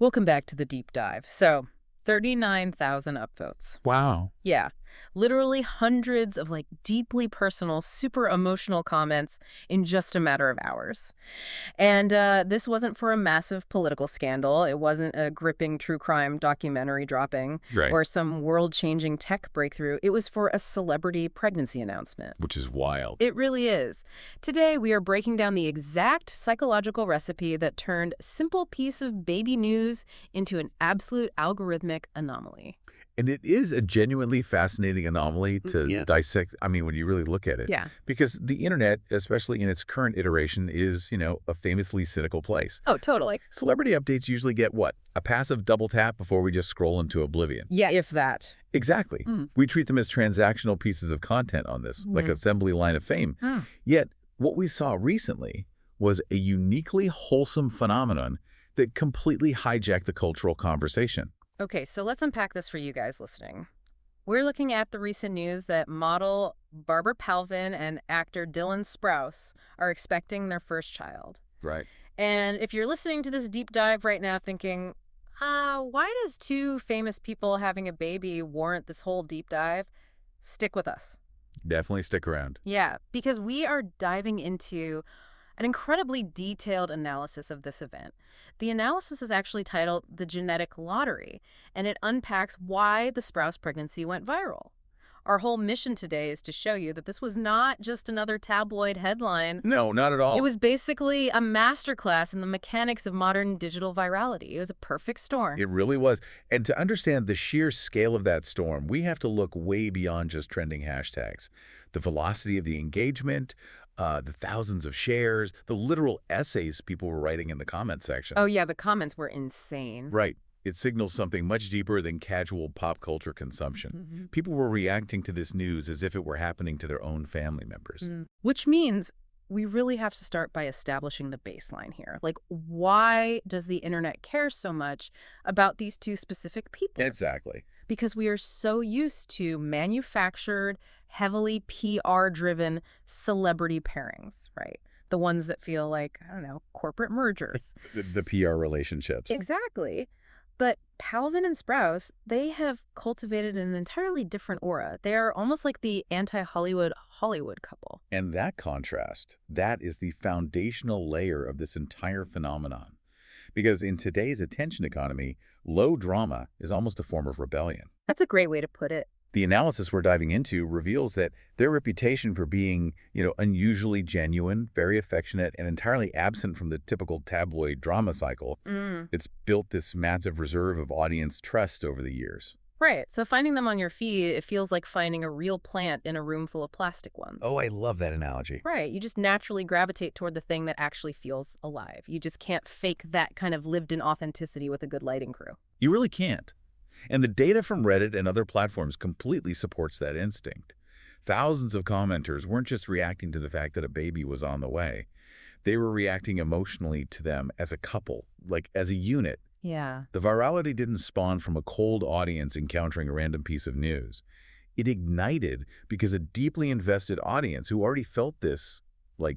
Welcome back to the deep dive. So, 39,000 upvotes. Wow. Yeah, literally hundreds of deeply personal, super emotional comments in just a matter of hours. And this wasn't for a massive political scandal. It wasn't a gripping true crime documentary dropping Right. or some world-changing tech breakthrough. It was for a celebrity pregnancy announcement. Which is wild. It really is. Today, we are breaking down the exact psychological recipe that turned a simple piece of baby news into an absolute algorithmic anomaly. And it is a genuinely fascinating anomaly to Yeah. dissect, when you really look at it. Yeah. Because the internet, especially in its current iteration, is, a famously cynical place. Oh, totally. Celebrity updates usually get what? A passive double tap before we just scroll into oblivion. Yeah, if that. Exactly. We treat them as transactional pieces of content on this, like assembly line of fame. Yet, what we saw recently was a uniquely wholesome phenomenon that completely hijacked the cultural conversation. Okay, so let's unpack this for you guys listening. We're looking at the recent news that model Barbara Palvin and actor Dylan Sprouse are expecting their first child. Right. And if you're listening to this deep dive right now thinking, why does two famous people having a baby warrant this whole deep dive? Stick with us. Definitely stick around. Yeah, because we are diving into an incredibly detailed analysis of this event. The analysis is actually titled The Genetic Lottery, and it unpacks why the Sprouse pregnancy went viral. Our whole mission today is to show you that this was not just another tabloid headline. No, not at all. It was basically a masterclass in the mechanics of modern digital virality. It was a perfect storm. It really was. And to understand the sheer scale of that storm, we have to look way beyond just trending hashtags. The velocity of the engagement, the thousands of shares, the literal essays people were writing in the comment section. Oh, yeah, the comments were insane. Right. It signals something much deeper than casual pop culture consumption. People were reacting to this news as if it were happening to their own family members. Which means we really have to start by establishing the baseline here. Why does the internet care so much about these two specific people? Exactly. Because we are so used to manufactured, heavily PR-driven celebrity pairings, right? The ones that feel like, corporate mergers. The PR relationships. Exactly. But Palvin and Sprouse, they have cultivated an entirely different aura. They are almost like the anti-Hollywood Hollywood couple. And that contrast, that is the foundational layer of this entire phenomenon. Because in today's attention economy, low drama is almost a form of rebellion. That's a great way to put it. The analysis we're diving into reveals that their reputation for being, unusually genuine, very affectionate, and entirely absent from the typical tabloid drama cycle, it's built this massive reserve of audience trust over the years. Right. So finding them on your feed, it feels like finding a real plant in a room full of plastic ones. Oh, I love that analogy. Right. You just naturally gravitate toward the thing that actually feels alive. You just can't fake that kind of lived-in authenticity with a good lighting crew. You really can't. And the data from Reddit and other platforms completely supports that instinct. Thousands of commenters weren't just reacting to the fact that a baby was on the way. They were reacting emotionally to them as a couple, as a unit. Yeah. The virality didn't spawn from a cold audience encountering a random piece of news. It ignited because a deeply invested audience who already felt this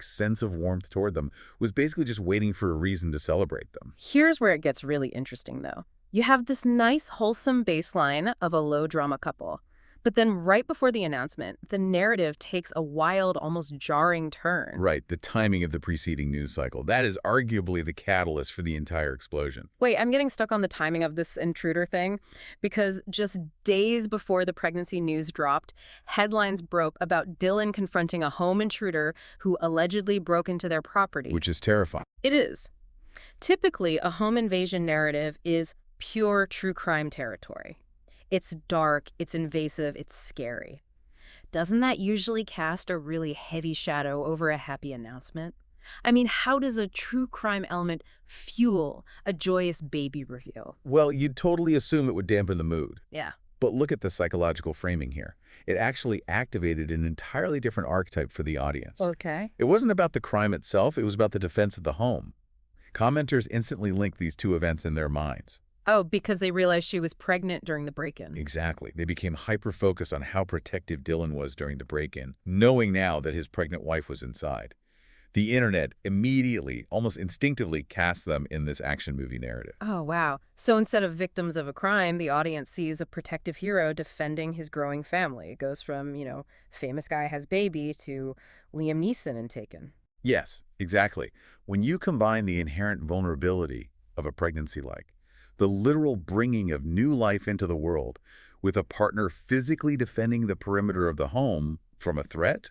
sense of warmth toward them was basically just waiting for a reason to celebrate them. Here's where it gets really interesting, though. You have this nice, wholesome baseline of a low-drama couple. But then right before the announcement, the narrative takes a wild, almost jarring turn. Right, the timing of the preceding news cycle. That is arguably the catalyst for the entire explosion. Wait, I'm getting stuck on the timing of this intruder thing, because just days before the pregnancy news dropped, headlines broke about Dylan confronting a home intruder who allegedly broke into their property. Which is terrifying. It is. Typically, a home invasion narrative is pure true crime territory. It's dark, it's invasive, it's scary. Doesn't that usually cast a really heavy shadow over a happy announcement? How does a true crime element fuel a joyous baby reveal? Well, you'd totally assume it would dampen the mood. Yeah. But look at the psychological framing here. It actually activated an entirely different archetype for the audience. Okay. It wasn't about the crime itself, it was about the defense of the home. Commenters instantly linked these two events in their minds. Oh, because they realized she was pregnant during the break-in. Exactly. They became hyper-focused on how protective Dylan was during the break-in, knowing now that his pregnant wife was inside. The internet immediately, almost instinctively, cast them in this action movie narrative. Oh, wow. So instead of victims of a crime, the audience sees a protective hero defending his growing family. It goes from, famous guy has baby to Liam Neeson in Taken. Yes, exactly. When you combine the inherent vulnerability of a pregnancy like the literal bringing of new life into the world with a partner physically defending the perimeter of the home from a threat,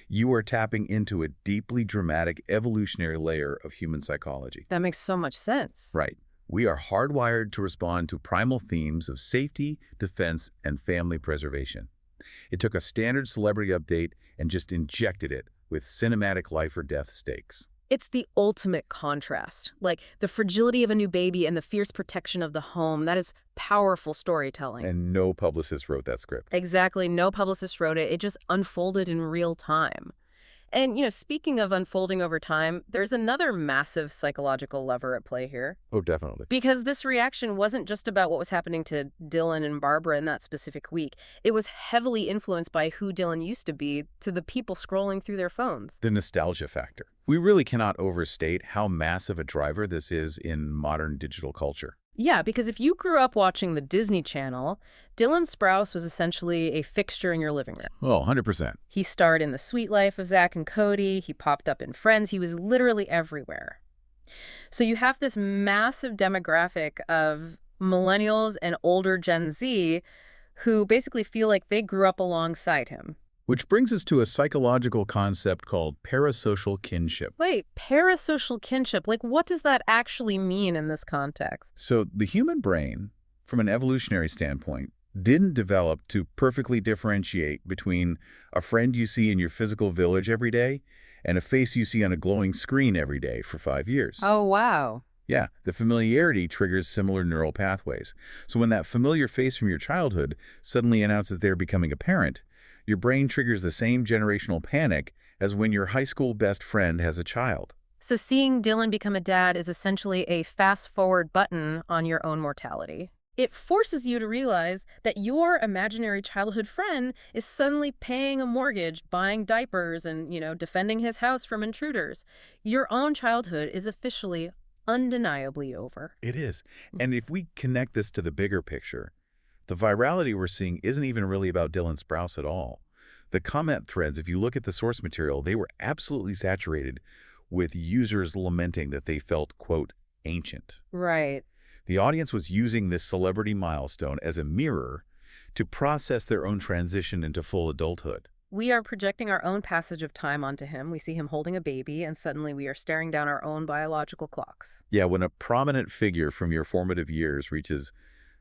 you are tapping into a deeply dramatic evolutionary layer of human psychology. That makes so much sense. Right. We are hardwired to respond to primal themes of safety, defense, and family preservation. It took a standard celebrity update and just injected it with cinematic life or death stakes. It's the ultimate contrast, like the fragility of a new baby and the fierce protection of the home. That is powerful storytelling. And no publicist wrote that script. Exactly. No publicist wrote it. It just unfolded in real time. And, speaking of unfolding over time, there's another massive psychological lever at play here. Oh, definitely. Because this reaction wasn't just about what was happening to Dylan and Barbara in that specific week. It was heavily influenced by who Dylan used to be to the people scrolling through their phones. The nostalgia factor. We really cannot overstate how massive a driver this is in modern digital culture. Yeah, because if you grew up watching the Disney Channel, Dylan Sprouse was essentially a fixture in your living room. Oh, 100%. He starred in The Sweet Life of Zach and Cody. He popped up in Friends. He was literally everywhere. So you have this massive demographic of millennials and older Gen Z who basically feel like they grew up alongside him. Which brings us to a psychological concept called parasocial kinship. Wait, parasocial kinship, like what does that actually mean in this context? So the human brain, from an evolutionary standpoint, didn't develop to perfectly differentiate between a friend you see in your physical village every day and a face you see on a glowing screen every day for 5 years. Oh, wow. Yeah, the familiarity triggers similar neural pathways. So when that familiar face from your childhood suddenly announces they're becoming a parent, your brain triggers the same generational panic as when your high school best friend has a child. So seeing Dylan become a dad is essentially a fast-forward button on your own mortality. It forces you to realize that your imaginary childhood friend is suddenly paying a mortgage, buying diapers, and, defending his house from intruders. Your own childhood is officially, undeniably over. It is. And if we connect this to the bigger picture, the virality we're seeing isn't even really about Dylan Sprouse at all. The comment threads, if you look at the source material, they were absolutely saturated with users lamenting that they felt, quote, ancient. Right. The audience was using this celebrity milestone as a mirror to process their own transition into full adulthood. We are projecting our own passage of time onto him. We see him holding a baby, and suddenly we are staring down our own biological clocks. Yeah, when a prominent figure from your formative years reaches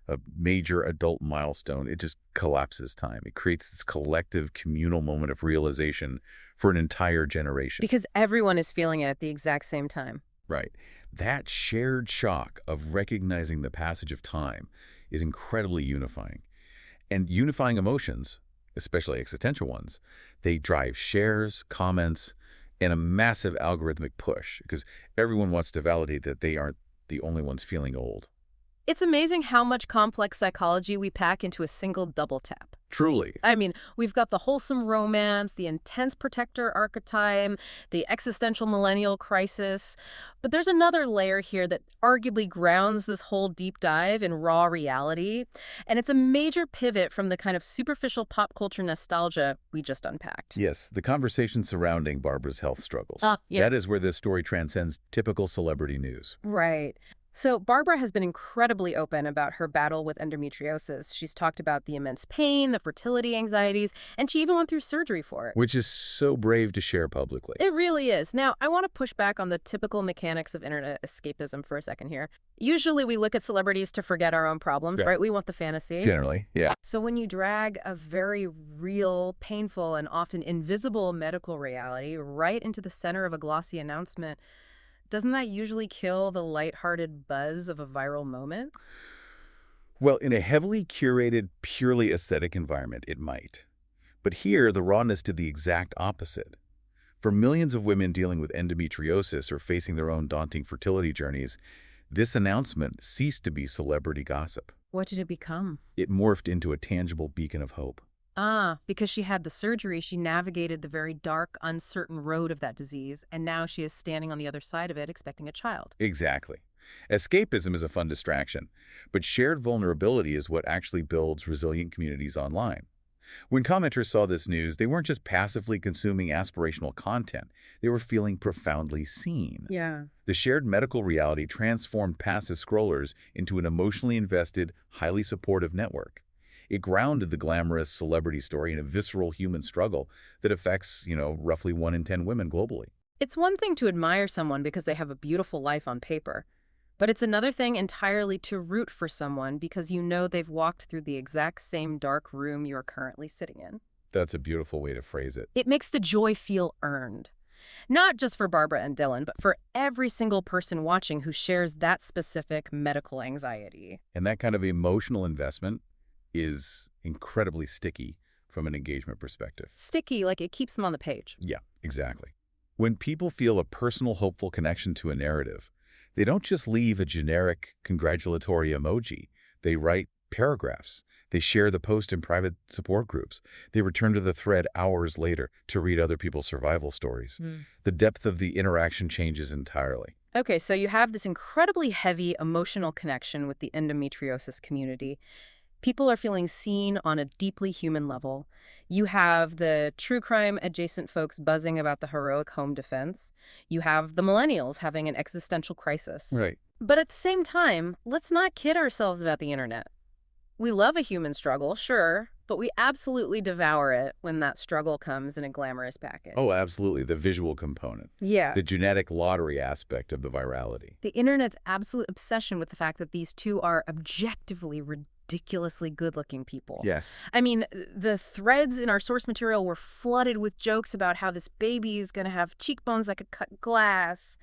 a major adult milestone, it just collapses time. It creates this collective communal moment of realization for an entire generation. Because everyone is feeling it at the exact same time. Right. That shared shock of recognizing the passage of time is incredibly unifying. And unifying emotions, especially existential ones, they drive shares, comments, and a massive algorithmic push because everyone wants to validate that they aren't the only ones feeling old. It's amazing how much complex psychology we pack into a single double tap. Truly. I mean, we've got the wholesome romance, the intense protector archetype, the existential millennial crisis. But there's another layer here that arguably grounds this whole deep dive in raw reality. And it's a major pivot from the kind of superficial pop culture nostalgia we just unpacked. Yes, the conversation surrounding Barbara's health struggles. Yeah. That is where this story transcends typical celebrity news. Right. So Barbara has been incredibly open about her battle with endometriosis. She's talked about the immense pain, the fertility anxieties, and she even went through surgery for it. Which is so brave to share publicly. It really is. Now, I want to push back on the typical mechanics of internet escapism for a second here. Usually we look at celebrities to forget our own problems, right? We want the fantasy. Generally, yeah. So when you drag a very real, painful, and often invisible medical reality right into the center of a glossy announcement, doesn't that usually kill the lighthearted buzz of a viral moment? Well, in a heavily curated, purely aesthetic environment, it might. But here, the rawness did the exact opposite. For millions of women dealing with endometriosis or facing their own daunting fertility journeys, this announcement ceased to be celebrity gossip. What did it become? It morphed into a tangible beacon of hope. Ah, because she had the surgery, she navigated the very dark, uncertain road of that disease, and now she is standing on the other side of it expecting a child. Exactly. Escapism is a fun distraction, but shared vulnerability is what actually builds resilient communities online. When commenters saw this news, they weren't just passively consuming aspirational content, they were feeling profoundly seen. Yeah. The shared medical reality transformed passive scrollers into an emotionally invested, highly supportive network. It grounded the glamorous celebrity story in a visceral human struggle that affects, roughly 1 in 10 women globally. It's one thing to admire someone because they have a beautiful life on paper, but it's another thing entirely to root for someone because you know they've walked through the exact same dark room you're currently sitting in. That's a beautiful way to phrase it. It makes the joy feel earned. Not just for Barbara and Dylan, but for every single person watching who shares that specific medical anxiety. And that kind of emotional investment is incredibly sticky from an engagement perspective. Sticky, like it keeps them on the page. Yeah, exactly. When people feel a personal, hopeful connection to a narrative, they don't just leave a generic congratulatory emoji. They write paragraphs. They share the post in private support groups. They return to the thread hours later to read other people's survival stories. The depth of the interaction changes entirely. Okay, so you have this incredibly heavy emotional connection with the endometriosis community. People are feeling seen on a deeply human level. You have the true crime adjacent folks buzzing about the heroic home defense. You have the millennials having an existential crisis. Right. But at the same time, let's not kid ourselves about the internet. We love a human struggle, sure, but we absolutely devour it when that struggle comes in a glamorous package. Oh, absolutely. The visual component. Yeah. The genetic lottery aspect of the virality. The internet's absolute obsession with the fact that these two are objectively ridiculously good-looking people. Yes. I mean, the threads in our source material were flooded with jokes about how this baby is going to have cheekbones that could cut glass.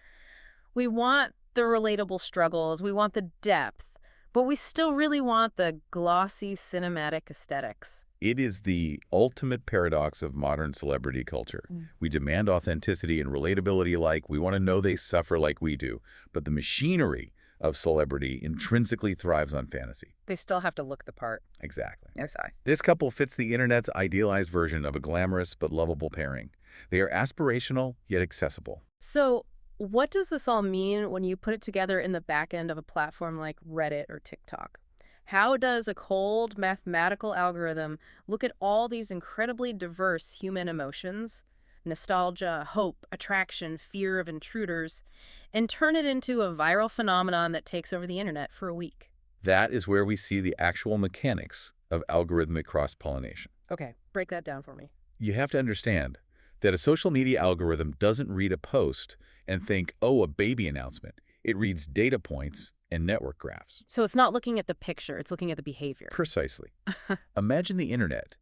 We want the relatable struggles. We want the depth. But we still really want the glossy cinematic aesthetics. It is the ultimate paradox of modern celebrity culture. We demand authenticity and relatability alike. We want to know they suffer like we do. But the machinery of celebrity intrinsically thrives on fantasy. They still have to look the part. Exactly. No, sorry. This couple fits the internet's idealized version of a glamorous but lovable pairing. They are aspirational yet accessible. So what does this all mean when you put it together in the back end of a platform like Reddit or TikTok? How does a cold mathematical algorithm look at all these incredibly diverse human emotions, nostalgia, hope, attraction, fear of intruders, and turn it into a viral phenomenon that takes over the internet for a week? That is where we see the actual mechanics of algorithmic cross-pollination. Okay, break that down for me. You have to understand that a social media algorithm doesn't read a post and think, oh, a baby announcement. It reads data points and network graphs. So it's not looking at the picture, it's looking at the behavior. Precisely. Imagine the internet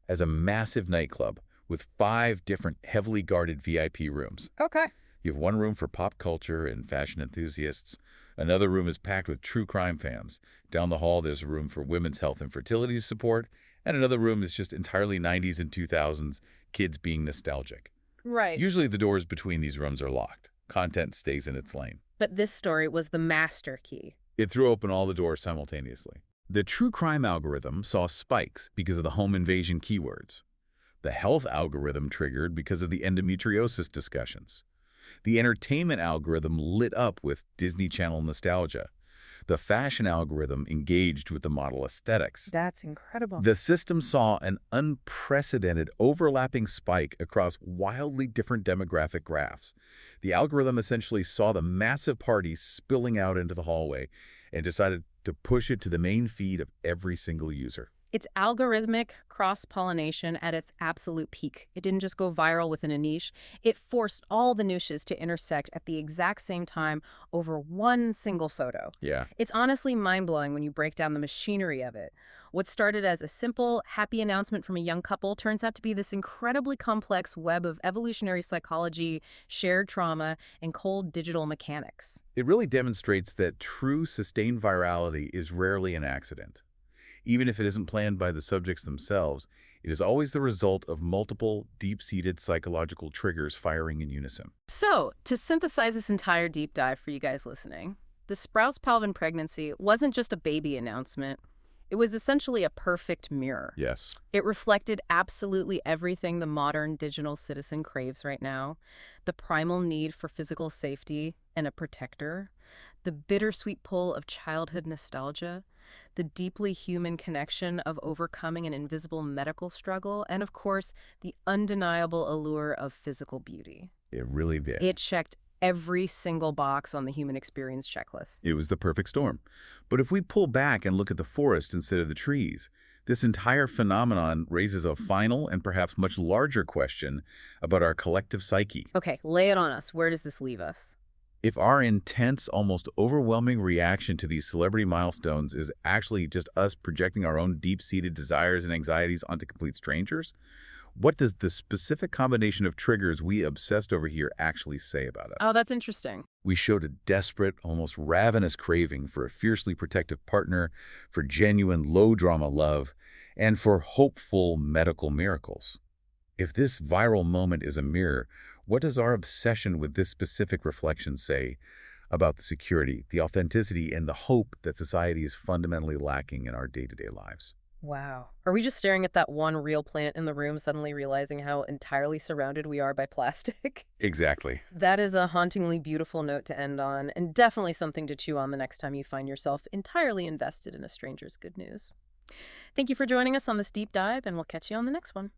as a massive nightclub with 5 different heavily guarded VIP rooms. Okay. You have one room for pop culture and fashion enthusiasts. Another room is packed with true crime fans. Down the hall, there's a room for women's health and fertility support. And another room is just entirely 90s and 2000s kids being nostalgic. Right. Usually the doors between these rooms are locked. Content stays in its lane. But this story was the master key. It threw open all the doors simultaneously. The true crime algorithm saw spikes because of the home invasion keywords. The health algorithm triggered because of the endometriosis discussions. The entertainment algorithm lit up with Disney Channel nostalgia. The fashion algorithm engaged with the model aesthetics. That's incredible. The system saw an unprecedented overlapping spike across wildly different demographic graphs. The algorithm essentially saw the massive party spilling out into the hallway and decided to push it to the main feed of every single user. It's algorithmic cross-pollination at its absolute peak. It didn't just go viral within a niche. It forced all the niches to intersect at the exact same time over one single photo. Yeah. It's honestly mind-blowing when you break down the machinery of it. What started as a simple, happy announcement from a young couple turns out to be this incredibly complex web of evolutionary psychology, shared trauma, and cold digital mechanics. It really demonstrates that true sustained virality is rarely an accident. Even if it isn't planned by the subjects themselves, it is always the result of multiple, deep-seated psychological triggers firing in unison. So, to synthesize this entire deep dive for you guys listening, the Sprouse Palvin pregnancy wasn't just a baby announcement. It was essentially a perfect mirror. Yes. It reflected absolutely everything the modern digital citizen craves right now: the primal need for physical safety and a protector, the bittersweet pull of childhood nostalgia, the deeply human connection of overcoming an invisible medical struggle, and of course, the undeniable allure of physical beauty. It really did. It checked every single box on the human experience checklist. It was the perfect storm. But if we pull back and look at the forest instead of the trees, this entire phenomenon raises a final and perhaps much larger question about our collective psyche. Okay, lay it on us. Where does this leave us? If our intense, almost overwhelming reaction to these celebrity milestones is actually just us projecting our own deep-seated desires and anxieties onto complete strangers, what does the specific combination of triggers we obsessed over here actually say about us? Oh, that's interesting. We showed a desperate, almost ravenous craving for a fiercely protective partner, for genuine low-drama love, and for hopeful medical miracles. If this viral moment is a mirror, what does our obsession with this specific reflection say about the security, the authenticity, and the hope that society is fundamentally lacking in our day-to-day lives? Wow. Are we just staring at that one real plant in the room, suddenly realizing how entirely surrounded we are by plastic? Exactly. That is a hauntingly beautiful note to end on, and definitely something to chew on the next time you find yourself entirely invested in a stranger's good news. Thank you for joining us on this deep dive, and we'll catch you on the next one.